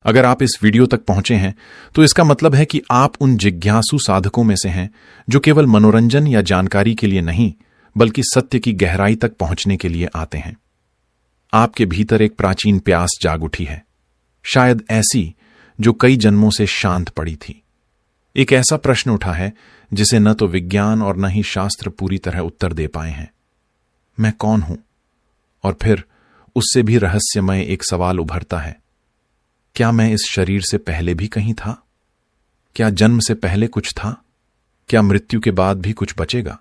अगर आप इस वीडियो तक पहुंचे हैं तो इसका मतलब है कि आप उन जिज्ञासु साधकों में से हैं जो केवल मनोरंजन या जानकारी के लिए नहीं बल्कि सत्य की गहराई तक पहुंचने के लिए आते हैं। आपके भीतर एक प्राचीन प्यास जाग उठी है, शायद ऐसी जो कई जन्मों से शांत पड़ी थी। एक ऐसा प्रश्न उठा है जिसे न तो विज्ञान और न ही शास्त्र पूरी तरह उत्तर दे पाए हैं। मैं कौन हूं? और फिर उससे भी रहस्यमय एक सवाल उभरता है, क्या मैं इस शरीर से पहले भी कहीं था? क्या जन्म से पहले कुछ था? क्या मृत्यु के बाद भी कुछ बचेगा?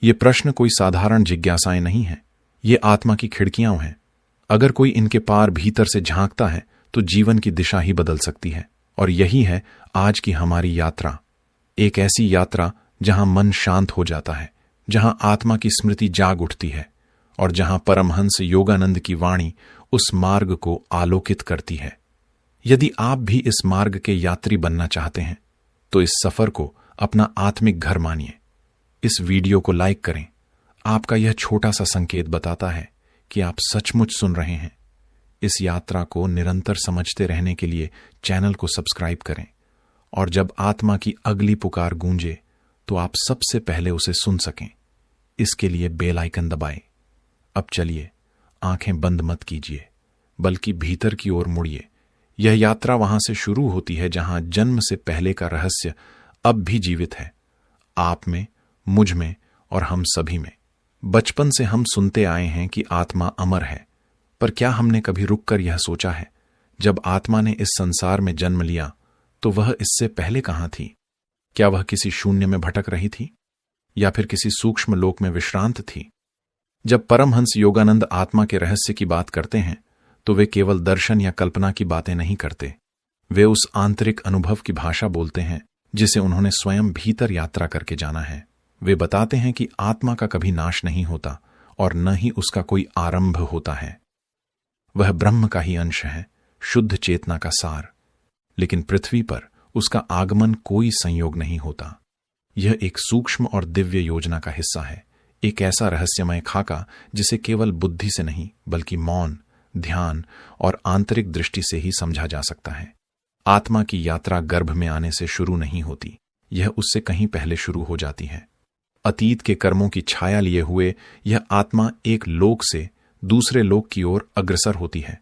ये प्रश्न कोई साधारण जिज्ञासाएं नहीं हैं, ये आत्मा की खिड़कियां हैं। अगर कोई इनके पार भीतर से झांकता है तो जीवन की दिशा ही बदल सकती है। और यही है आज की हमारी यात्रा, एक ऐसी यात्रा जहां मन शांत हो जाता है, जहां आत्मा की स्मृति जाग उठती है और जहां परमहंस योगानंद की वाणी उस मार्ग को आलोकित करती है। यदि आप भी इस मार्ग के यात्री बनना चाहते हैं तो इस सफर को अपना आत्मिक घर मानिए। इस वीडियो को लाइक करें। आपका यह छोटा सा संकेत बताता है कि आप सचमुच सुन रहे हैं। इस यात्रा को निरंतर समझते रहने के लिए चैनल को सब्सक्राइब करें और जब आत्मा की अगली पुकार गूंजे तो आप सबसे पहले उसे सुन सकें। इसके लिए बेल आइकन दबाएं। अब चलिए, आंखें बंद मत कीजिए बल्कि भीतर की ओर मुड़िए। यह यात्रा वहां से शुरू होती है जहां जन्म से पहले का रहस्य अब भी जीवित है, आप में, मुझ में और हम सभी में। बचपन से हम सुनते आए हैं कि आत्मा अमर है, पर क्या हमने कभी रुककर यह सोचा है, जब आत्मा ने इस संसार में जन्म लिया तो वह इससे पहले कहां थी? क्या वह किसी शून्य में भटक रही थी या फिर किसी सूक्ष्म लोक में विश्रांत थी? जब परमहंस योगानंद आत्मा के रहस्य की बात करते हैं तो वे केवल दर्शन या कल्पना की बातें नहीं करते। वे उस आंतरिक अनुभव की भाषा बोलते हैं जिसे उन्होंने स्वयं भीतर यात्रा करके जाना है। वे बताते हैं कि आत्मा का कभी नाश नहीं होता और न ही उसका कोई आरंभ होता है। वह ब्रह्म का ही अंश है, शुद्ध चेतना का सार। लेकिन पृथ्वी पर उसका आगमन कोई संयोग नहीं होता। यह एक सूक्ष्म और दिव्य योजना का हिस्सा है, एक ऐसा रहस्यमय खाका जिसे केवल बुद्धि से नहीं बल्कि मौन, ध्यान और आंतरिक दृष्टि से ही समझा जा सकता है। आत्मा की यात्रा गर्भ में आने से शुरू नहीं होती, यह उससे कहीं पहले शुरू हो जाती है। अतीत के कर्मों की छाया लिए हुए यह आत्मा एक लोक से दूसरे लोक की ओर अग्रसर होती है।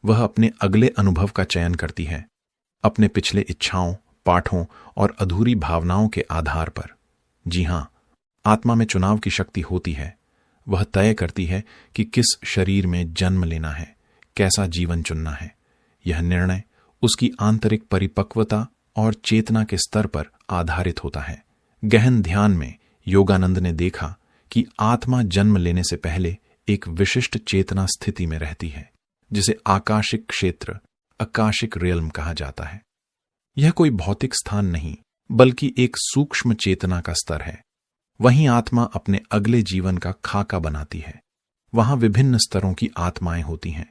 वह अपने अगले अनुभव का चयन करती है, अपने पिछले इच्छाओं, पाठों और अधूरी भावनाओं के आधार पर। जी हां, आत्मा में चुनाव की शक्ति होती है। वह तय करती है कि किस शरीर में जन्म लेना है, कैसा जीवन चुनना है। यह निर्णय उसकी आंतरिक परिपक्वता और चेतना के स्तर पर आधारित होता है। गहन ध्यान में योगानंद ने देखा कि आत्मा जन्म लेने से पहले एक विशिष्ट चेतना स्थिति में रहती है, जिसे आकाशिक क्षेत्र, आकाशिक रियल्म कहा जाता है। यह कोई भौतिक स्थान नहीं बल्कि एक सूक्ष्म चेतना का स्तर है। वहीं आत्मा अपने अगले जीवन का खाका बनाती है। वहां विभिन्न स्तरों की आत्माएं होती हैं,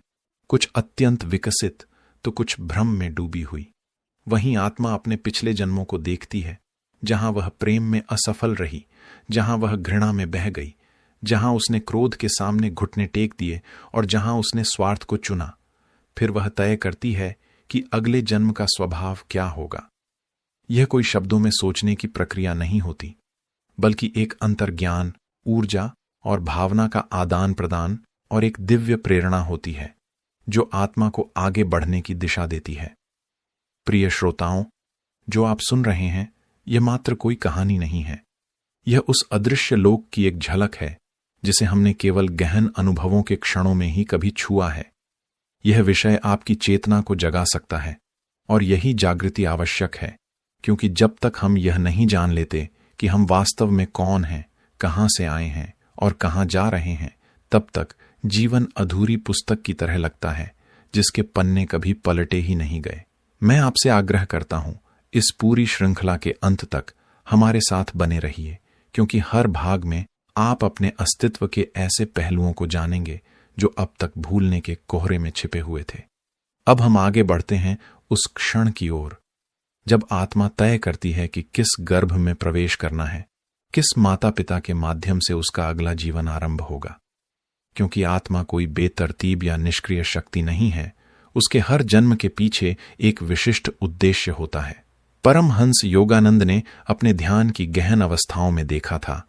कुछ अत्यंत विकसित तो कुछ भ्रम में डूबी हुई। वहीं आत्मा अपने पिछले जन्मों को देखती है, जहां वह प्रेम में असफल रही, जहां वह घृणा में बह गई, जहां उसने क्रोध के सामने घुटने टेक दिए और जहां उसने स्वार्थ को चुना। फिर वह तय करती है कि अगले जन्म का स्वभाव क्या होगा। यह कोई शब्दों में सोचने की प्रक्रिया नहीं होती बल्कि एक अंतर्ज्ञान, ऊर्जा और भावना का आदान प्रदान और एक दिव्य प्रेरणा होती है जो आत्मा को आगे बढ़ने की दिशा देती है। प्रिय श्रोताओं, जो आप सुन रहे हैं यह मात्र कोई कहानी नहीं है। यह उस अदृश्य लोक की एक झलक है जिसे हमने केवल गहन अनुभवों के क्षणों में ही कभी छुआ है। यह विषय आपकी चेतना को जगा सकता है और यही जागृति आवश्यक है, क्योंकि जब तक हम यह नहीं जान लेते कि हम वास्तव में कौन हैं, कहां से आए हैं और कहां जा रहे हैं, तब तक जीवन अधूरी पुस्तक की तरह लगता है जिसके पन्ने कभी पलटे ही नहीं गए। मैं आपसे आग्रह करता हूं, इस पूरी श्रृंखला के अंत तक हमारे साथ बने रहिए, क्योंकि हर भाग में आप अपने अस्तित्व के ऐसे पहलुओं को जानेंगे जो अब तक भूलने के कोहरे में छिपे हुए थे। अब हम आगे बढ़ते हैं उस क्षण की ओर जब आत्मा तय करती है कि किस गर्भ में प्रवेश करना है, किस माता पिता के माध्यम से उसका अगला जीवन आरंभ होगा। क्योंकि आत्मा कोई बेतरतीब या निष्क्रिय शक्ति नहीं है, उसके हर जन्म के पीछे एक विशिष्ट उद्देश्य होता है। परमहंस योगानंद ने अपने ध्यान की गहन अवस्थाओं में देखा था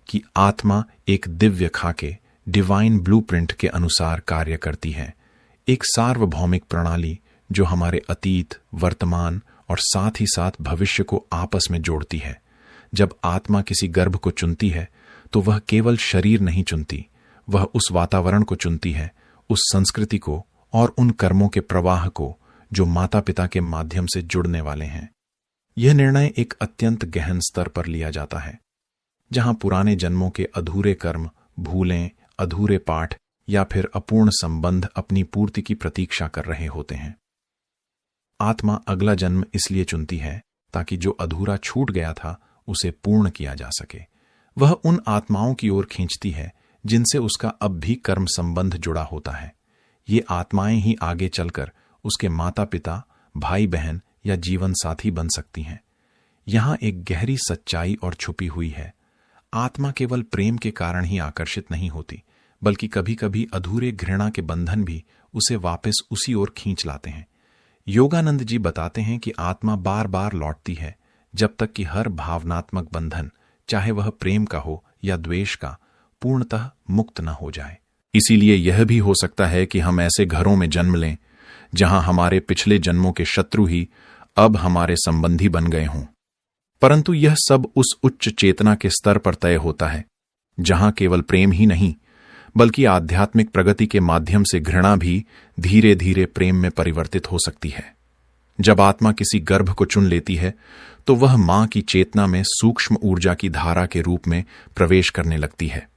कि आत्मा एक दिव्य खाके, डिवाइन ब्लूप्रिंट के अनुसार कार्य करती है, एक सार्वभौमिक प्रणाली जो हमारे अतीत, वर्तमान और साथ ही साथ भविष्य को आपस में जोड़ती है। जब आत्मा किसी गर्भ को चुनती है तो वह केवल शरीर नहीं चुनती, वह उस वातावरण को चुनती है, उस संस्कृति को और उन कर्मों के प्रवाह को जो माता पिता के माध्यम से जुड़ने वाले हैं। यह निर्णय एक अत्यंत गहन स्तर पर लिया जाता है, जहां पुराने जन्मों के अधूरे कर्म, भूलें, अधूरे पाठ या फिर अपूर्ण संबंध अपनी पूर्ति की प्रतीक्षा कर रहे होते हैं। आत्मा अगला जन्म इसलिए चुनती है ताकि जो अधूरा छूट गया था उसे पूर्ण किया जा सके। वह उन आत्माओं की ओर खींचती है जिनसे उसका अब भी कर्म संबंध जुड़ा होता है। ये आत्माएं ही आगे चलकर उसके माता पिता, भाई बहन या जीवन साथी बन सकती हैं। यहां एक गहरी सच्चाई और छुपी हुई है। आत्मा केवल प्रेम के कारण ही आकर्षित नहीं होती, बल्कि कभी कभी अधूरे घृणा के बंधन भी उसे वापस उसी ओर खींच लाते हैं। योगानंद जी बताते हैं कि आत्मा बार बार लौटती है जब तक कि हर भावनात्मक बंधन, चाहे वह प्रेम का हो या द्वेष का, पूर्णतः मुक्त न हो जाए। इसीलिए यह भी हो सकता है कि हम ऐसे घरों में जन्म लें जहां हमारे पिछले जन्मों के शत्रु ही अब हमारे संबंधी बन गए हों। परंतु यह सब उस उच्च चेतना के स्तर पर तय होता है जहां केवल प्रेम ही नहीं, बल्कि आध्यात्मिक प्रगति के माध्यम से घृणा भी धीरे धीरे प्रेम में परिवर्तित हो सकती है। जब आत्मा किसी गर्भ को चुन लेती है तो वह मां की चेतना में सूक्ष्म ऊर्जा की धारा के रूप में प्रवेश करने लगती है।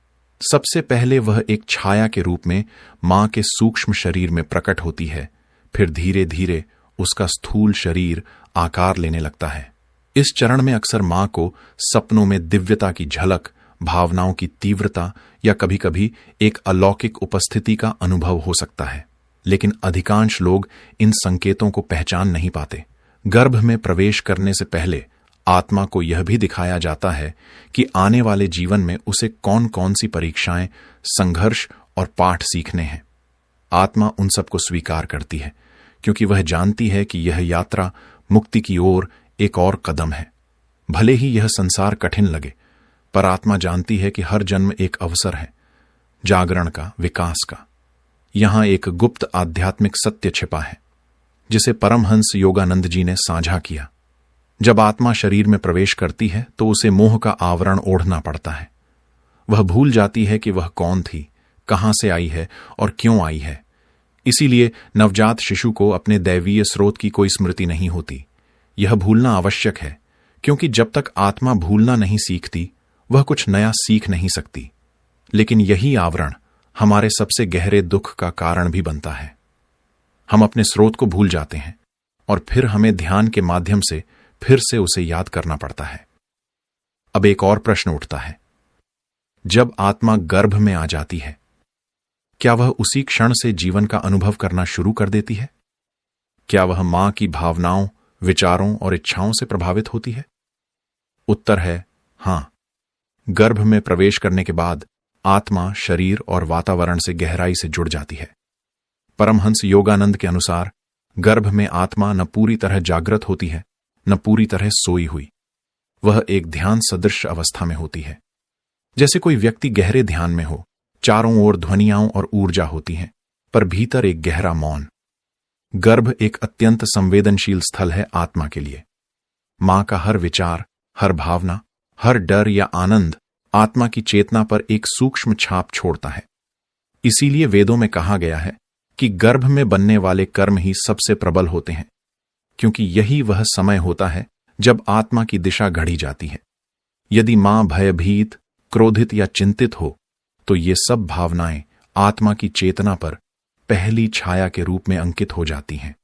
सबसे पहले वह एक छाया के रूप में मां के सूक्ष्म शरीर में प्रकट होती है, फिर धीरे धीरे उसका स्थूल शरीर आकार लेने लगता है। इस चरण में अक्सर मां को सपनों में दिव्यता की झलक, भावनाओं की तीव्रता या कभी कभी एक अलौकिक उपस्थिति का अनुभव हो सकता है, लेकिन अधिकांश लोग इन संकेतों को पहचान नहीं पाते। गर्भ में प्रवेश करने से पहले आत्मा को यह भी दिखाया जाता है कि आने वाले जीवन में उसे कौन कौन सी परीक्षाएं, संघर्ष और पाठ सीखने हैं। आत्मा उन सबको स्वीकार करती है क्योंकि वह जानती है कि यह यात्रा मुक्ति की ओर एक और कदम है। भले ही यह संसार कठिन लगे, पर आत्मा जानती है कि हर जन्म एक अवसर है, जागरण का, विकास का। यहां एक गुप्त आध्यात्मिक सत्य छिपा है जिसे परमहंस योगानंद जी ने साझा किया। जब आत्मा शरीर में प्रवेश करती है तो उसे मोह का आवरण ओढ़ना पड़ता है। वह भूल जाती है कि वह कौन थी, कहां से आई है और क्यों आई है। इसीलिए नवजात शिशु को अपने दैवीय स्रोत की कोई स्मृति नहीं होती। यह भूलना आवश्यक है, क्योंकि जब तक आत्मा भूलना नहीं सीखती वह कुछ नया सीख नहीं सकती। लेकिन यही आवरण हमारे सबसे गहरे दुख का कारण भी बनता है। हम अपने स्रोत को भूल जाते हैं और फिर हमें ध्यान के माध्यम से फिर से उसे याद करना पड़ता है। अब एक और प्रश्न उठता है, जब आत्मा गर्भ में आ जाती है, क्या वह उसी क्षण से जीवन का अनुभव करना शुरू कर देती है? क्या वह मां की भावनाओं, विचारों और इच्छाओं से प्रभावित होती है? उत्तर है हां। गर्भ में प्रवेश करने के बाद आत्मा शरीर और वातावरण से गहराई से जुड़ जाती है। परमहंस योगानंद के अनुसार गर्भ में आत्मा न पूरी तरह जागृत होती है, न पूरी तरह सोई हुई। वह एक ध्यान सदृश अवस्था में होती है, जैसे कोई व्यक्ति गहरे ध्यान में हो। चारों ओर ध्वनियां और ऊर्जा होती हैं, पर भीतर एक गहरा मौन। गर्भ एक अत्यंत संवेदनशील स्थल है आत्मा के लिए। मां का हर विचार, हर भावना, हर डर या आनंद आत्मा की चेतना पर एक सूक्ष्म छाप छोड़ता है। इसीलिए वेदों में कहा गया है कि गर्भ में बनने वाले कर्म ही सबसे प्रबल होते हैं, क्योंकि यही वह समय होता है जब आत्मा की दिशा घड़ी जाती है। यदि मां भयभीत, क्रोधित या चिंतित हो तो ये सब भावनाएं आत्मा की चेतना पर पहली छाया के रूप में अंकित हो जाती हैं।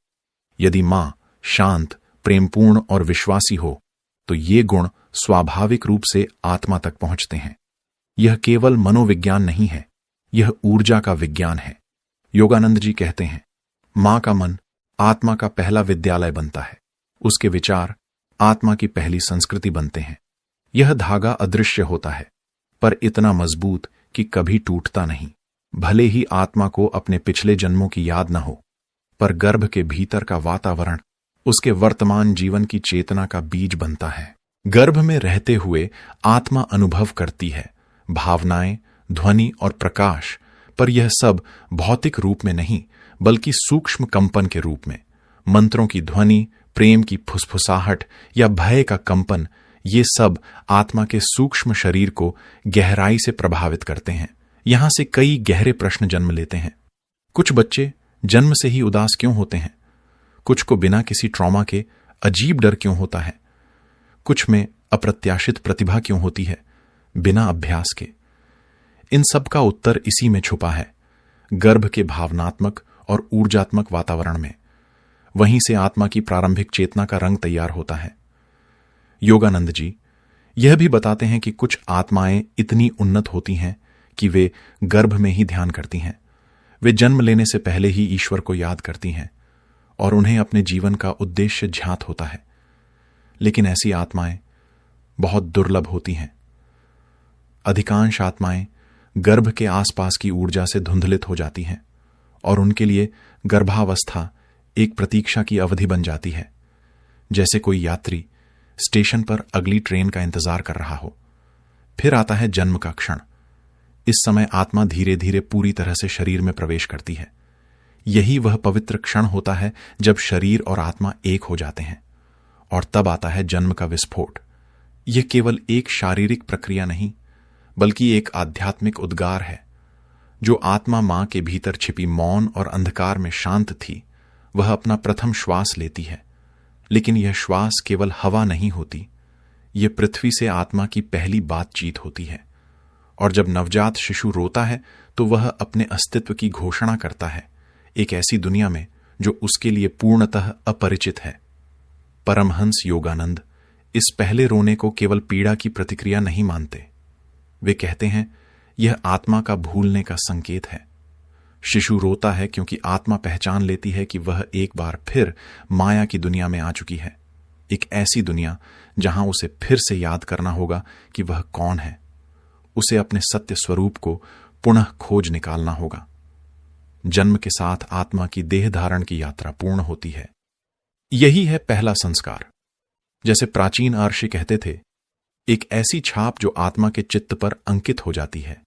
यदि मां शांत, प्रेमपूर्ण और विश्वासी हो तो ये गुण स्वाभाविक रूप से आत्मा तक पहुंचते हैं। यह केवल मनोविज्ञान नहीं है, यह ऊर्जा का विज्ञान है। योगानंद जी कहते हैं, मां का मन आत्मा का पहला विद्यालय बनता है। उसके विचार आत्मा की पहली संस्कृति बनते हैं। यह धागा अदृश्य होता है, पर इतना मजबूत कि कभी टूटता नहीं। भले ही आत्मा को अपने पिछले जन्मों की याद न हो, पर गर्भ के भीतर का वातावरण उसके वर्तमान जीवन की चेतना का बीज बनता है। गर्भ में रहते हुए आत्मा अनुभव करती है भावनाएं, ध्वनि और प्रकाश, पर यह सब भौतिक रूप में नहीं बल्कि सूक्ष्म कंपन के रूप में। मंत्रों की ध्वनि, प्रेम की फुसफुसाहट या भय का कंपन, ये सब आत्मा के सूक्ष्म शरीर को गहराई से प्रभावित करते हैं। यहां से कई गहरे प्रश्न जन्म लेते हैं। कुछ बच्चे जन्म से ही उदास क्यों होते हैं? कुछ को बिना किसी ट्रॉमा के अजीब डर क्यों होता है? कुछ में अप्रत्याशित प्रतिभा क्यों होती है बिना अभ्यास के? इन सब का उत्तर इसी में छुपा है, गर्भ के भावनात्मक और ऊर्जात्मक वातावरण में। वहीं से आत्मा की प्रारंभिक चेतना का रंग तैयार होता है। योगानंद जी यह भी बताते हैं कि कुछ आत्माएं इतनी उन्नत होती हैं कि वे गर्भ में ही ध्यान करती हैं। वे जन्म लेने से पहले ही ईश्वर को याद करती हैं और उन्हें अपने जीवन का उद्देश्य ज्ञात होता है। लेकिन ऐसी आत्माएं बहुत दुर्लभ होती हैं। अधिकांश आत्माएं गर्भ के आसपास की ऊर्जा से धुंधलित हो जाती हैं और उनके लिए गर्भावस्था एक प्रतीक्षा की अवधि बन जाती है, जैसे कोई यात्री स्टेशन पर अगली ट्रेन का इंतजार कर रहा हो। फिर आता है जन्म का क्षण। इस समय आत्मा धीरे धीरे पूरी तरह से शरीर में प्रवेश करती है। यही वह पवित्र क्षण होता है जब शरीर और आत्मा एक हो जाते हैं, और तब आता है जन्म का विस्फोट। यह केवल एक शारीरिक प्रक्रिया नहीं बल्कि एक आध्यात्मिक उद्गार है। जो आत्मा मां के भीतर छिपी मौन और अंधकार में शांत थी, वह अपना प्रथम श्वास लेती है। लेकिन यह श्वास केवल हवा नहीं होती, यह पृथ्वी से आत्मा की पहली बातचीत होती है। और जब नवजात शिशु रोता है तो वह अपने अस्तित्व की घोषणा करता है, एक ऐसी दुनिया में जो उसके लिए पूर्णतः अपरिचित है। परमहंस योगानंद इस पहले रोने को केवल पीड़ा की प्रतिक्रिया नहीं मानते। वे कहते हैं यह आत्मा का भूलने का संकेत है। शिशु रोता है क्योंकि आत्मा पहचान लेती है कि वह एक बार फिर माया की दुनिया में आ चुकी है, एक ऐसी दुनिया जहां उसे फिर से याद करना होगा कि वह कौन है। उसे अपने सत्य स्वरूप को पुनः खोज निकालना होगा। जन्म के साथ आत्मा की देह धारण की यात्रा पूर्ण होती है। यही है पहला संस्कार। जैसे प्राचीन आर्षि कहते थे, एक ऐसी छाप जो आत्मा के चित्त पर अंकित हो जाती है।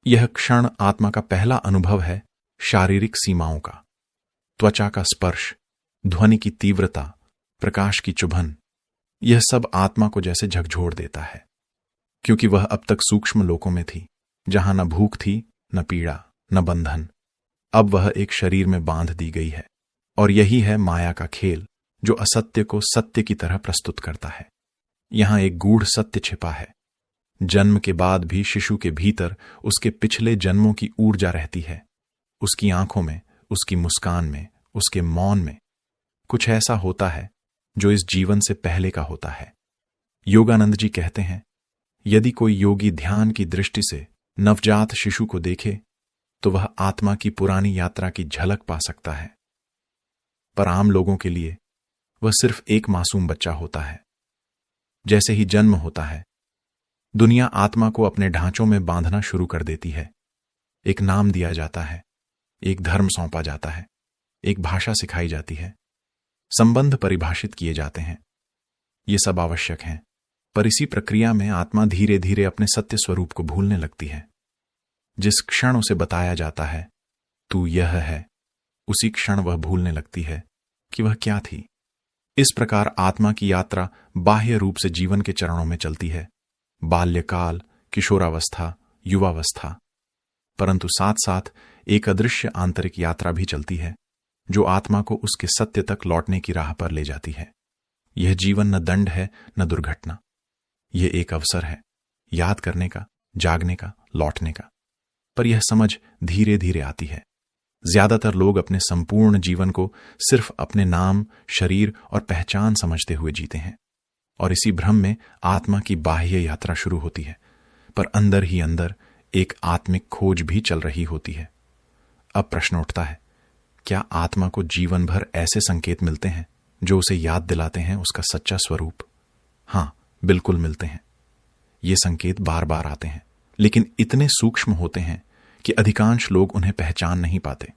यह क्षण आत्मा का पहला अनुभव है शारीरिक सीमाओं का। त्वचा का स्पर्श, ध्वनि की तीव्रता, प्रकाश की चुभन, यह सब आत्मा को जैसे झकझोर देता है, क्योंकि वह अब तक सूक्ष्म लोकों में थी, जहां न भूख थी, न पीड़ा, न बंधन। अब वह एक शरीर में बांध दी गई है। और यही है माया का खेल, जो असत्य को सत्य की तरह प्रस्तुत करता है। यहां एक गूढ़ सत्य छिपा है। जन्म के बाद भी शिशु के भीतर उसके पिछले जन्मों की ऊर्जा रहती है। उसकी आंखों में, उसकी मुस्कान में, उसके मौन में कुछ ऐसा होता है जो इस जीवन से पहले का होता है। योगानंद जी कहते हैं, यदि कोई योगी ध्यान की दृष्टि से नवजात शिशु को देखे तो वह आत्मा की पुरानी यात्रा की झलक पा सकता है। पर आम लोगों के लिए वह सिर्फ एक मासूम बच्चा होता है। जैसे ही जन्म होता है, दुनिया आत्मा को अपने ढांचों में बांधना शुरू कर देती है। एक नाम दिया जाता है, एक धर्म सौंपा जाता है, एक भाषा सिखाई जाती है, संबंध परिभाषित किए जाते हैं। ये सब आवश्यक हैं, पर इसी प्रक्रिया में आत्मा धीरे धीरे अपने सत्य स्वरूप को भूलने लगती है। जिस क्षण उसे बताया जाता है तू यह है, उसी क्षण वह भूलने लगती है कि वह क्या थी। इस प्रकार आत्मा की यात्रा बाह्य रूप से जीवन के चरणों में चलती है, बाल्यकाल, किशोरावस्था, युवावस्था, परंतु साथ साथ एक अदृश्य आंतरिक यात्रा भी चलती है जो आत्मा को उसके सत्य तक लौटने की राह पर ले जाती है। यह जीवन न दंड है न दुर्घटना, यह एक अवसर है याद करने का, जागने का, लौटने का। पर यह समझ धीरे धीरे आती है। ज्यादातर लोग अपने संपूर्ण जीवन को सिर्फ अपने नाम, शरीर और पहचान समझते हुए जीते हैं, और इसी भ्रम में आत्मा की बाह्य यात्रा शुरू होती है, पर अंदर ही अंदर एक आत्मिक खोज भी चल रही होती है। अब प्रश्न उठता है, क्या आत्मा को जीवन भर ऐसे संकेत मिलते हैं जो उसे याद दिलाते हैं उसका सच्चा स्वरूप? हां, बिल्कुल मिलते हैं। ये संकेत बार बार आते हैं, लेकिन इतने सूक्ष्म होते हैं कि अधिकांश लोग उन्हें पहचान नहीं पाते।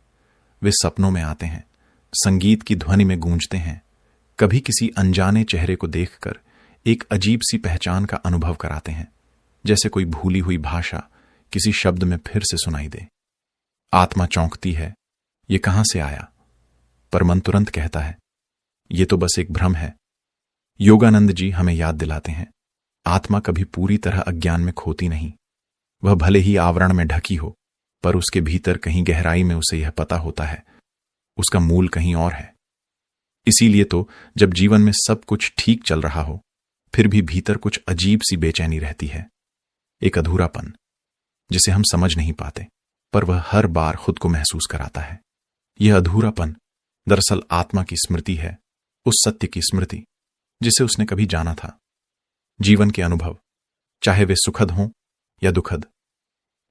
वे सपनों में आते हैं, संगीत की ध्वनि में गूंजते हैं, कभी किसी अनजाने चेहरे को देखकर एक अजीब सी पहचान का अनुभव कराते हैं, जैसे कोई भूली हुई भाषा किसी शब्द में फिर से सुनाई दे। आत्मा चौंकती है, ये कहां से आया? पर मन तुरंत कहता है, ये तो बस एक भ्रम है। योगानंद जी हमें याद दिलाते हैं, आत्मा कभी पूरी तरह अज्ञान में खोती नहीं। वह भले ही आवरण में ढकी हो, पर उसके भीतर कहीं गहराई में उसे यह पता होता है, उसका मूल कहीं और है। इसीलिए तो जब जीवन में सब कुछ ठीक चल रहा हो, फिर भी भीतर कुछ अजीब सी बेचैनी रहती है, एक अधूरापन जिसे हम समझ नहीं पाते, पर वह हर बार खुद को महसूस कराता है। यह अधूरापन दरअसल आत्मा की स्मृति है, उस सत्य की स्मृति जिसे उसने कभी जाना था। जीवन के अनुभव, चाहे वे सुखद हों या दुखद,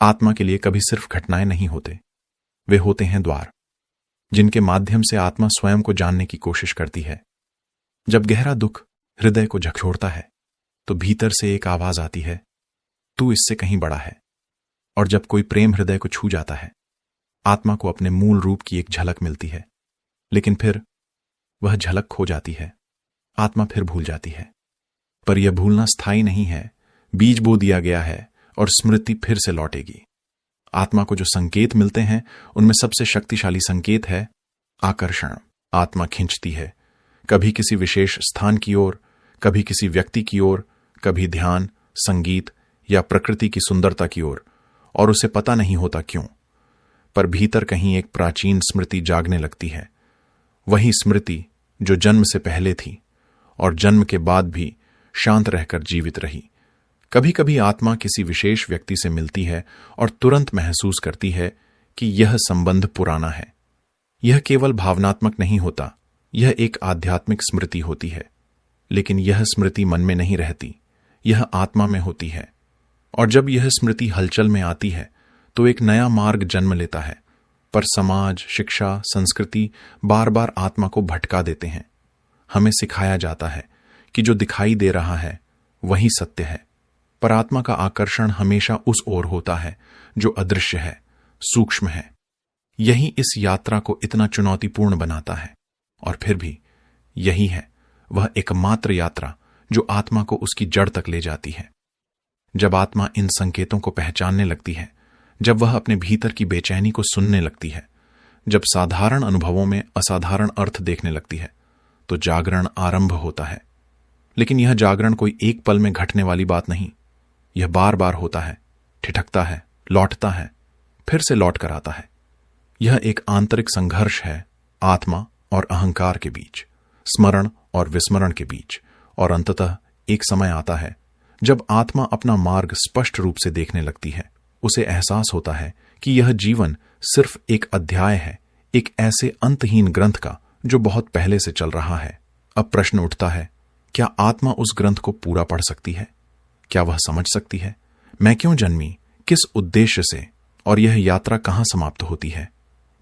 आत्मा के लिए कभी सिर्फ घटनाएं नहीं होते, वे होते हैं द्वार, जिनके माध्यम से आत्मा स्वयं को जानने की कोशिश करती है। जब गहरा दुख हृदय को झकझोरता है, तो भीतर से एक आवाज आती है, तू इससे कहीं बड़ा है। और जब कोई प्रेम हृदय को छू जाता है, आत्मा को अपने मूल रूप की एक झलक मिलती है, लेकिन फिर वह झलक खो जाती है, आत्मा फिर भूल जाती है। पर यह भूलना स्थायी नहीं है, बीज बो दिया गया है और स्मृति फिर से लौटेगी। आत्मा को जो संकेत मिलते हैं, उनमें सबसे शक्तिशाली संकेत है आकर्षण। आत्मा खींचती है, कभी किसी विशेष स्थान की ओर, कभी किसी व्यक्ति की ओर, कभी ध्यान, संगीत या प्रकृति की सुंदरता की ओर, और उसे पता नहीं होता क्यों। पर भीतर कहीं एक प्राचीन स्मृति जागने लगती है, वही स्मृति जो जन्म से पहले थी और जन्म के बाद भी शांत रहकर जीवित रही। कभी कभी आत्मा किसी विशेष व्यक्ति से मिलती है और तुरंत महसूस करती है कि यह संबंध पुराना है। यह केवल भावनात्मक नहीं होता, यह एक आध्यात्मिक स्मृति होती है। लेकिन यह स्मृति मन में नहीं रहती, यह आत्मा में होती है। और जब यह स्मृति हलचल में आती है, तो एक नया मार्ग जन्म लेता है। पर समाज, शिक्षा, संस्कृति बार बार आत्मा को भटका देते हैं। हमें सिखाया जाता है कि जो दिखाई दे रहा है वही सत्य है, पर आत्मा का आकर्षण हमेशा उस ओर होता है जो अदृश्य है, सूक्ष्म है। यही इस यात्रा को इतना चुनौतीपूर्ण बनाता है। और फिर भी यही है वह एकमात्र यात्रा जो आत्मा को उसकी जड़ तक ले जाती है। जब आत्मा इन संकेतों को पहचानने लगती है, जब वह अपने भीतर की बेचैनी को सुनने लगती है, जब साधारण अनुभवों में असाधारण अर्थ देखने लगती है, तो जागरण आरंभ होता है। लेकिन यह जागरण कोई एक पल में घटने वाली बात नहीं, यह बार बार होता है, ठिठकता है, लौटता है, फिर से लौट कर आता है। यह एक आंतरिक संघर्ष है आत्मा और अहंकार के बीच, स्मरण और विस्मरण के बीच। और अंततः एक समय आता है जब आत्मा अपना मार्ग स्पष्ट रूप से देखने लगती है। उसे एहसास होता है कि यह जीवन सिर्फ एक अध्याय है, एक ऐसे अंतहीन ग्रंथ का जो बहुत पहले से चल रहा है। अब प्रश्न उठता है, क्या आत्मा उस ग्रंथ को पूरा पढ़ सकती है? क्या वह समझ सकती है मैं क्यों जन्मी, किस उद्देश्य से, और यह यात्रा कहां समाप्त होती है?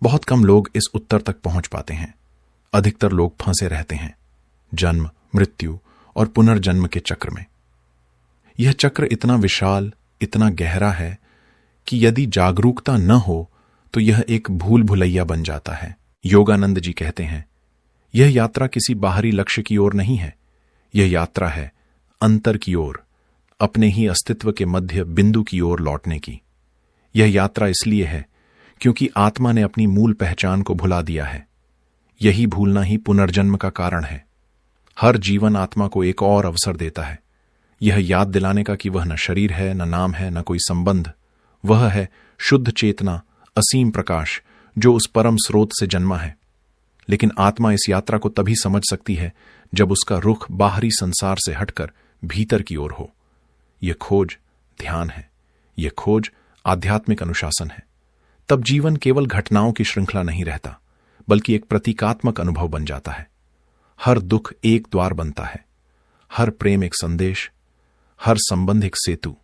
बहुत कम लोग इस उत्तर तक पहुंच पाते हैं। अधिकतर लोग फंसे रहते हैं जन्म, मृत्यु और पुनर्जन्म के चक्र में। यह चक्र इतना विशाल, इतना गहरा है कि यदि जागरूकता न हो तो यह एक भूल भुलैया बन जाता है। योगानंद जी कहते हैं, यह यात्रा किसी बाहरी लक्ष्य की ओर नहीं है, यह यात्रा है अंतर की ओर, अपने ही अस्तित्व के मध्य बिंदु की ओर लौटने की। यह यात्रा इसलिए है क्योंकि आत्मा ने अपनी मूल पहचान को भुला दिया है। यही भूलना ही पुनर्जन्म का कारण है। हर जीवन आत्मा को एक और अवसर देता है, यह याद दिलाने का कि वह न शरीर है, न नाम है, न कोई संबंध। वह है शुद्ध चेतना, असीम प्रकाश, जो उस परम स्रोत से जन्मा है। लेकिन आत्मा इस यात्रा को तभी समझ सकती है जब उसका रुख बाहरी संसार से हटकर भीतर की ओर हो। यह खोज ध्यान है, यह खोज आध्यात्मिक अनुशासन है। तब जीवन केवल घटनाओं की श्रृंखला नहीं रहता, बल्कि एक प्रतीकात्मक अनुभव बन जाता है। हर दुख एक द्वार बनता है, हर प्रेम एक संदेश, हर संबंध एक सेतु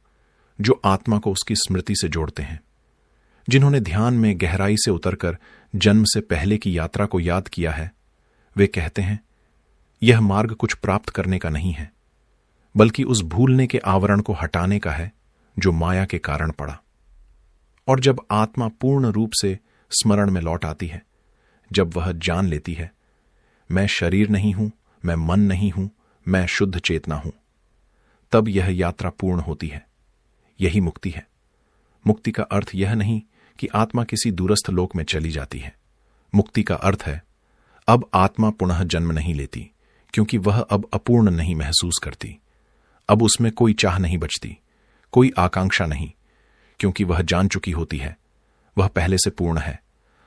जो आत्मा को उसकी स्मृति से जोड़ते हैं। जिन्होंने ध्यान में गहराई से उतरकर जन्म से पहले की यात्रा को याद किया है, वे कहते हैं, यह मार्ग कुछ प्राप्त करने का नहीं है, बल्कि उस भूलने के आवरण को हटाने का है जो माया के कारण पड़ा। और जब आत्मा पूर्ण रूप से स्मरण में लौट आती है, जब वह जान लेती है, मैं शरीर नहीं हूं, मैं मन नहीं हूं, मैं शुद्ध चेतना हूं, तब यह यात्रा पूर्ण होती है। यही मुक्ति है। मुक्ति का अर्थ यह नहीं कि आत्मा किसी दूरस्थ लोक में चली जाती है। मुक्ति का अर्थ है अब आत्मा पुनः जन्म नहीं लेती, क्योंकि वह अब अपूर्ण नहीं महसूस करती। अब उसमें कोई चाह नहीं बचती, कोई आकांक्षा नहीं, क्योंकि वह जान चुकी होती है वह पहले से पूर्ण है,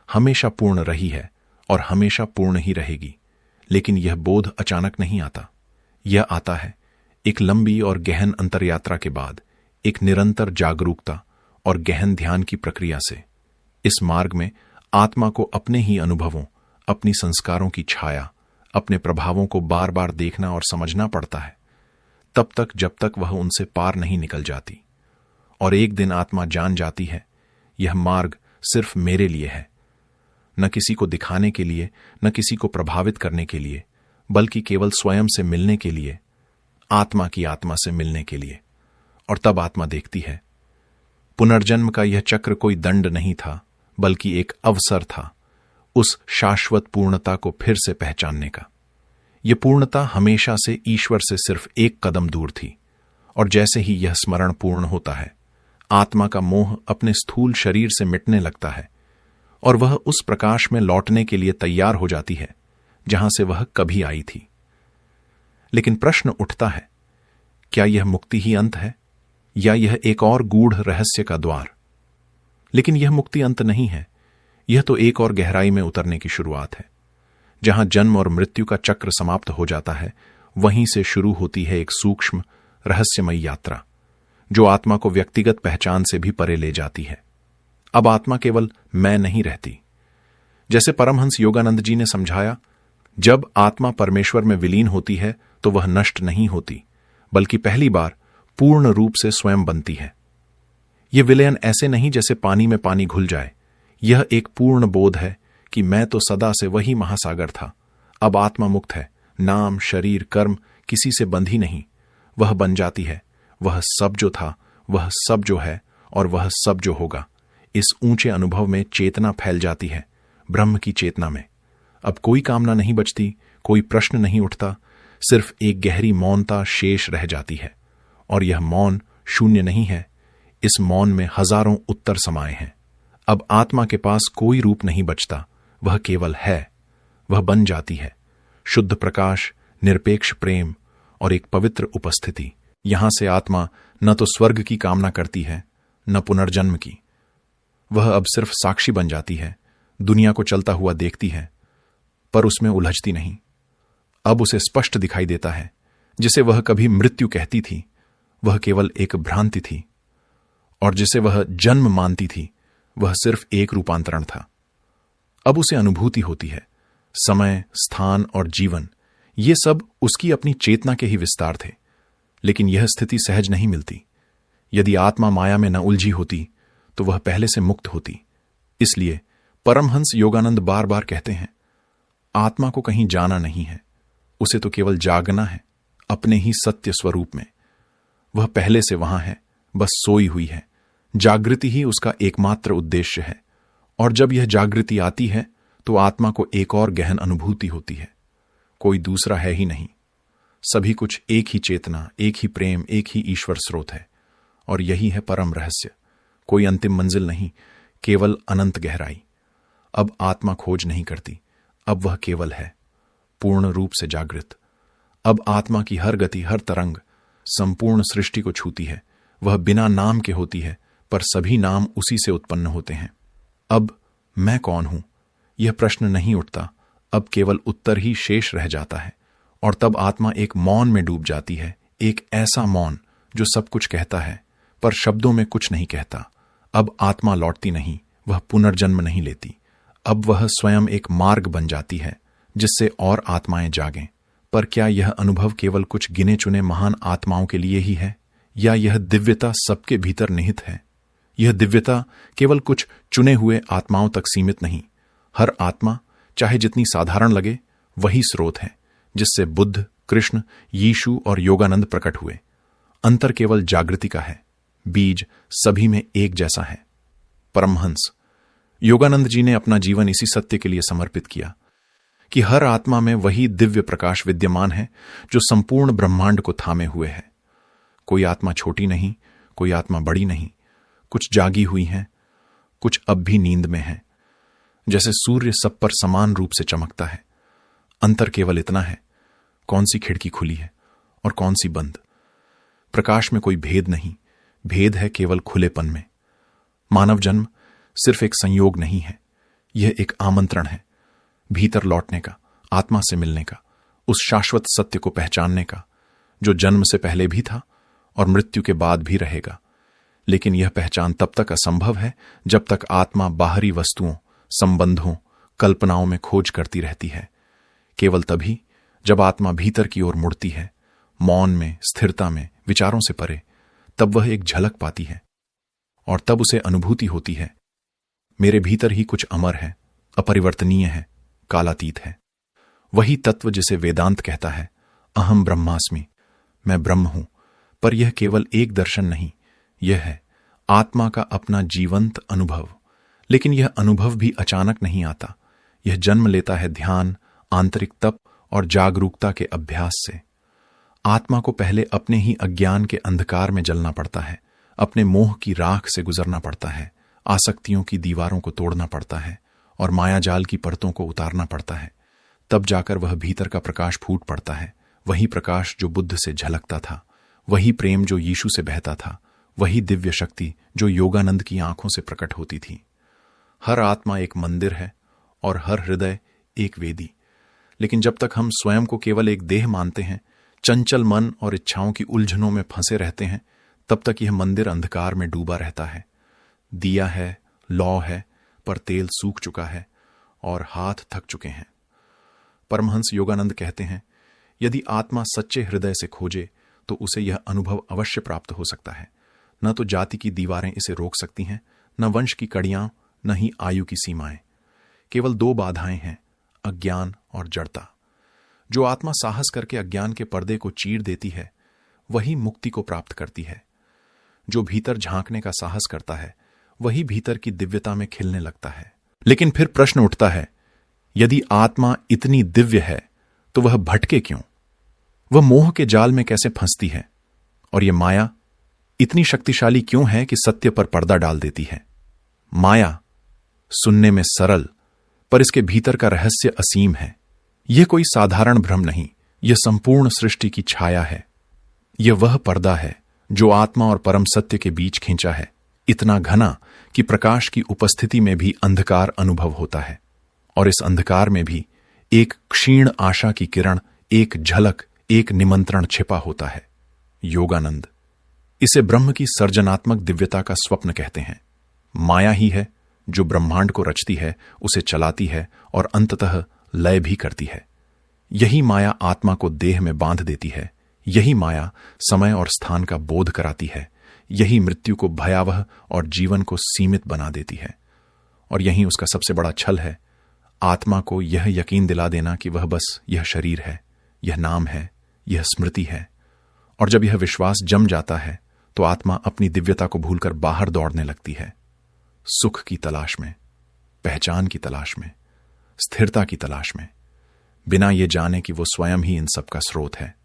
हमेशा पूर्ण रही है और हमेशा पूर्ण ही रहेगी। लेकिन यह बोध अचानक नहीं आता। यह आता है एक लंबी और गहन अंतरयात्रा के बाद, एक निरंतर जागरूकता और गहन ध्यान की प्रक्रिया से। इस मार्ग में आत्मा को अपने ही अनुभवों, अपनी संस्कारों की छाया, अपने प्रभावों को बार बार देखना और समझना पड़ता है, तब तक जब तक वह उनसे पार नहीं निकल जाती। और एक दिन आत्मा जान जाती है, यह मार्ग सिर्फ मेरे लिए है, न किसी को दिखाने के लिए, न किसी को प्रभावित करने के लिए, बल्कि केवल स्वयं से मिलने के लिए, आत्मा की आत्मा से मिलने के लिए। और तब आत्मा देखती है, पुनर्जन्म का यह चक्र कोई दंड नहीं था, बल्कि एक अवसर था उस शाश्वत पूर्णता को फिर से पहचानने का। यह पूर्णता हमेशा से ईश्वर से सिर्फ एक कदम दूर थी, और जैसे ही यह स्मरण पूर्ण होता है, आत्मा का मोह अपने स्थूल शरीर से मिटने लगता है और वह उस प्रकाश में लौटने के लिए तैयार हो जाती है जहां से वह कभी आई थी। लेकिन प्रश्न उठता है, क्या यह मुक्ति ही अंत है, या यह एक और गूढ़ रहस्य का द्वार? लेकिन यह मुक्ति अंत नहीं है, यह तो एक और गहराई में उतरने की शुरुआत है। जहां जन्म और मृत्यु का चक्र समाप्त हो जाता है, वहीं से शुरू होती है एक सूक्ष्म रहस्यमयी यात्रा, जो आत्मा को व्यक्तिगत पहचान से भी परे ले जाती है। अब आत्मा केवल मैं नहीं रहती। जैसे परमहंस योगानंद जी ने समझाया, जब आत्मा परमेश्वर में विलीन होती है तो वह नष्ट नहीं होती, बल्कि पहली बार पूर्ण रूप से स्वयं बनती है। यह विलयन ऐसे नहीं जैसे पानी में पानी घुल जाए। यह एक पूर्ण बोध है कि मैं तो सदा से वही महासागर था। अब आत्मा मुक्त है, नाम, शरीर, कर्म किसी से बंधी नहीं। वह बन जाती है, वह सब जो था, वह सब जो है और वह सब जो होगा। इस ऊंचे अनुभव में चेतना फैल जाती है, ब्रह्म की चेतना में। अब कोई कामना नहीं बचती, कोई प्रश्न नहीं उठता, सिर्फ एक गहरी मौनता शेष रह जाती है। और यह मौन शून्य नहीं है, इस मौन में हजारों उत्तर समाये हैं। अब आत्मा के पास कोई रूप नहीं बचता, वह केवल है। वह बन जाती है शुद्ध प्रकाश, निरपेक्ष प्रेम और एक पवित्र उपस्थिति। यहां से आत्मा न तो स्वर्ग की कामना करती है, न पुनर्जन्म की। वह अब सिर्फ साक्षी बन जाती है, दुनिया को चलता हुआ देखती है, पर उसमें उलझती नहीं। अब उसे स्पष्ट दिखाई देता है, जिसे वह कभी मृत्यु कहती थी, वह केवल एक भ्रांति थी, और जिसे वह जन्म मानती थी, वह सिर्फ एक रूपांतरण था। अब उसे अनुभूति होती है, समय, स्थान और जीवन, ये सब उसकी अपनी चेतना के ही विस्तार थे। लेकिन यह स्थिति सहज नहीं मिलती। यदि आत्मा माया में न उलझी होती तो वह पहले से मुक्त होती। इसलिए परमहंस योगानंद बार बार कहते हैं, आत्मा को कहीं जाना नहीं है, उसे तो केवल जागना है, अपने ही सत्य स्वरूप में। वह पहले से वहां है, बस सोई हुई है। जागृति ही उसका एकमात्र उद्देश्य है। और जब यह जागृति आती है तो आत्मा को एक और गहन अनुभूति होती है, कोई दूसरा है ही नहीं। सभी कुछ एक ही चेतना, एक ही प्रेम, एक ही ईश्वर स्रोत है। और यही है परम रहस्य। कोई अंतिम मंजिल नहीं, केवल अनंत गहराई। अब आत्मा खोज नहीं करती, अब वह केवल है, पूर्ण रूप से जागृत। अब आत्मा की हर गति, हर तरंग संपूर्ण सृष्टि को छूती है। वह बिना नाम के होती है, पर सभी नाम उसी से उत्पन्न होते हैं। अब मैं कौन हूं, यह प्रश्न नहीं उठता, अब केवल उत्तर ही शेष रह जाता है। और तब आत्मा एक मौन में डूब जाती है, एक ऐसा मौन जो सब कुछ कहता है पर शब्दों में कुछ नहीं कहता। अब आत्मा लौटती नहीं, वह पुनर्जन्म नहीं लेती। अब वह स्वयं एक मार्ग बन जाती है जिससे और आत्माएं जागें। पर क्या यह अनुभव केवल कुछ गिने चुने महान आत्माओं के लिए ही है, या यह दिव्यता सबके भीतर निहित है? यह दिव्यता केवल कुछ चुने हुए आत्माओं तक सीमित नहीं। हर आत्मा, चाहे जितनी साधारण लगे, वही स्रोत है जिससे बुद्ध, कृष्ण, यीशु और योगानंद प्रकट हुए। अंतर केवल जागृति का है, बीज सभी में एक जैसा है। परमहंस योगानंद जी ने अपना जीवन इसी सत्य के लिए समर्पित किया कि हर आत्मा में वही दिव्य प्रकाश विद्यमान है जो संपूर्ण ब्रह्मांड को थामे हुए है। कोई आत्मा छोटी नहीं, कोई आत्मा बड़ी नहीं, कुछ जागी हुई हैं, कुछ अब भी नींद में हैं। जैसे सूर्य सब पर समान रूप से चमकता है, अंतर केवल इतना है कौन सी खिड़की खुली है और कौन सी बंद। प्रकाश में कोई भेद नहीं, भेद है केवल खुलेपन में। मानव जन्म सिर्फ एक संयोग नहीं है, यह एक आमंत्रण है भीतर लौटने का, आत्मा से मिलने का, उस शाश्वत सत्य को पहचानने का जो जन्म से पहले भी था और मृत्यु के बाद भी रहेगा। लेकिन यह पहचान तब तक असंभव है जब तक आत्मा बाहरी वस्तुओं, संबंधों, कल्पनाओं में खोज करती रहती है। केवल तभी जब आत्मा भीतर की ओर मुड़ती है, मौन में, स्थिरता में, विचारों से परे, तब वह एक झलक पाती है और तब उसे अनुभूति होती है मेरे भीतर ही कुछ अमर है, अपरिवर्तनीय है, कालातीत है। वही तत्व जिसे वेदांत कहता है अहम ब्रह्मास्मि, मैं ब्रह्म हूं। पर यह केवल एक दर्शन नहीं, यह है आत्मा का अपना जीवंत अनुभव। लेकिन यह अनुभव भी अचानक नहीं आता, यह जन्म लेता है ध्यान, आंतरिक तप और जागरूकता के अभ्यास से। आत्मा को पहले अपने ही अज्ञान के अंधकार में जलना पड़ता है, अपने मोह की राख से गुजरना पड़ता है, आसक्तियों की दीवारों को तोड़ना पड़ता है और मायाजाल की परतों को उतारना पड़ता है। तब जाकर वह भीतर का प्रकाश फूट पड़ता है, वही प्रकाश जो बुद्ध से झलकता था, वही प्रेम जो यीशु से बहता था, वही दिव्य शक्ति जो योगानंद की आंखों से प्रकट होती थी। हर आत्मा एक मंदिर है और हर हृदय एक वेदी। लेकिन जब तक हम स्वयं को केवल एक देह मानते हैं, चंचल मन और इच्छाओं की उलझनों में फंसे रहते हैं, तब तक यह मंदिर अंधकार में डूबा रहता है। दिया है, लौ है, पर तेल सूख चुका है और हाथ थक चुके हैं। परमहंस योगानंद कहते हैं, यदि आत्मा सच्चे हृदय से खोजे तो उसे यह अनुभव अवश्य प्राप्त हो सकता है। न तो जाति की दीवारें इसे रोक सकती हैं, न वंश की कड़ियां, न ही आयु की सीमाएं। केवल दो बाधाएं हैं, अज्ञान और जड़ता। जो आत्मा साहस करके अज्ञान के पर्दे को चीर देती है, वही मुक्ति को प्राप्त करती है। जो भीतर झांकने का साहस करता है, वही भीतर की दिव्यता में खिलने लगता है। लेकिन फिर प्रश्न उठता है, यदि आत्मा इतनी दिव्य है तो वह भटके क्यों? वह मोह के जाल में कैसे फंसती है? और यह माया इतनी शक्तिशाली क्यों है कि सत्य पर पर्दा डाल देती है? माया सुनने में सरल, पर इसके भीतर का रहस्य असीम है। यह कोई साधारण भ्रम नहीं, यह संपूर्ण सृष्टि की छाया है। यह वह पर्दा है जो आत्मा और परम सत्य के बीच खींचा है, इतना घना कि प्रकाश की उपस्थिति में भी अंधकार अनुभव होता है और इस अंधकार में भी एक क्षीण आशा की किरण, एक झलक, एक निमंत्रण छिपा होता है। योगानंद इसे ब्रह्म की सर्जनात्मक दिव्यता का स्वप्न कहते हैं। माया ही है जो ब्रह्मांड को रचती है, उसे चलाती है और अंततः लय भी करती है। यही माया आत्मा को देह में बांध देती है, यही माया समय और स्थान का बोध कराती है, यही मृत्यु को भयावह और जीवन को सीमित बना देती है। और यही उसका सबसे बड़ा छल है, आत्मा को यह यकीन दिला देना कि वह बस यह शरीर है, यह नाम है, यह स्मृति है। और जब यह विश्वास जम जाता है तो आत्मा अपनी दिव्यता को भूलकर बाहर दौड़ने लगती है, सुख की तलाश में, पहचान की तलाश में, स्थिरता की तलाश में, बिना ये जाने कि वो स्वयं ही इन सब का स्रोत है।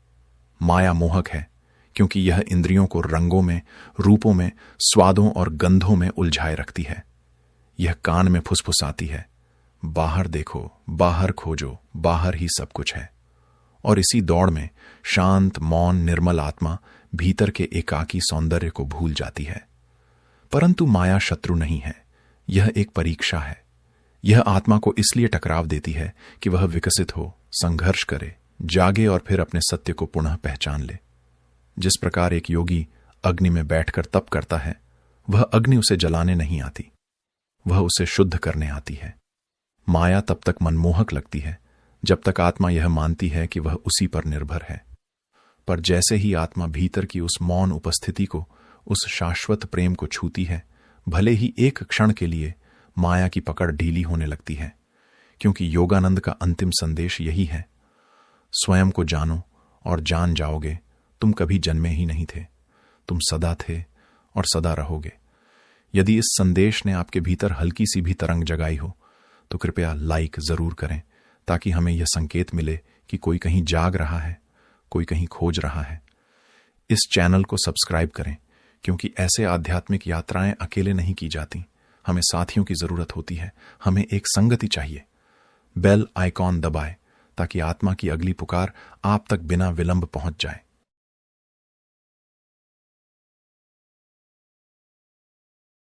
माया मोहक है क्योंकि यह इंद्रियों को रंगों में, रूपों में, स्वादों और गंधों में उलझाए रखती है। यह कान में फुसफुसाती है, बाहर देखो, बाहर खोजो, बाहर ही सब कुछ है। और इसी दौड़ में शांत, मौन, निर्मल आत्मा भीतर के एकाकी सौंदर्य को भूल जाती है। परंतु माया शत्रु नहीं है, यह एक परीक्षा है। यह आत्मा को इसलिए टकराव देती है कि वह विकसित हो, संघर्ष करे, जागे और फिर अपने सत्य को पुनः पहचान ले। जिस प्रकार एक योगी अग्नि में बैठकर तप करता है, वह अग्नि उसे जलाने नहीं आती, वह उसे शुद्ध करने आती है। माया तब तक मनमोहक लगती है जब तक आत्मा यह मानती है कि वह उसी पर निर्भर है। पर जैसे ही आत्मा भीतर की उस मौन उपस्थिति को, उस शाश्वत प्रेम को छूती है, भले ही एक क्षण के लिए माया की पकड़ ढीली होने लगती है। क्योंकि योगानंद का अंतिम संदेश यही है, स्वयं को जानो और जान जाओगे तुम कभी जन्मे ही नहीं थे, तुम सदा थे और सदा रहोगे। यदि इस संदेश ने आपके भीतर हल्की सी भी तरंग जगाई हो तो कृपया लाइक जरूर करें, ताकि हमें यह संकेत मिले कि कोई कहीं जाग रहा है, कोई कहीं खोज रहा है। इस चैनल को सब्सक्राइब करें, क्योंकि ऐसे आध्यात्मिक यात्राएं अकेले नहीं की जाती। हमें साथियों की जरूरत होती है, हमें एक संगति चाहिए। बेल आइकॉन दबाएं ताकि आत्मा की अगली पुकार आप तक बिना विलंब पहुंच जाए।